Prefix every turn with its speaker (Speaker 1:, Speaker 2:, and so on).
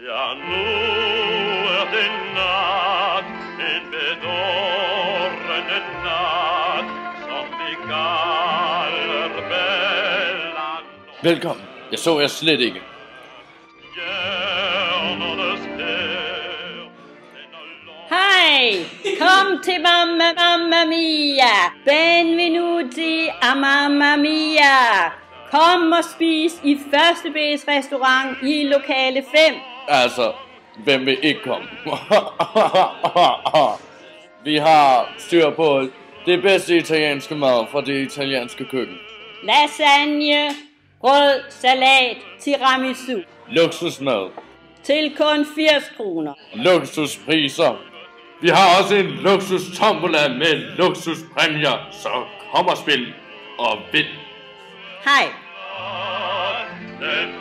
Speaker 1: Ja, nu det nat, en bedårende nat, som vi kalder Belland.
Speaker 2: Velkommen. Jeg så jer slet ikke.
Speaker 3: Hej, kom til Mamma Mia. Benvenuti a Mamma Mia. Kom og spis i Første B's restaurant i lokale 5.
Speaker 2: Altså, hvem vil ikke komme? Vi har styr på det bedste italienske mad fra det italienske køkken.
Speaker 3: Lasagne, rød, salat, tiramisu.
Speaker 2: Luksusmad.
Speaker 3: Til kun 80 kroner.
Speaker 2: Luksuspriser. Vi har også en luksus-tombola med luksuspræmier, så kom og spil og vind.
Speaker 3: Hej.
Speaker 1: Den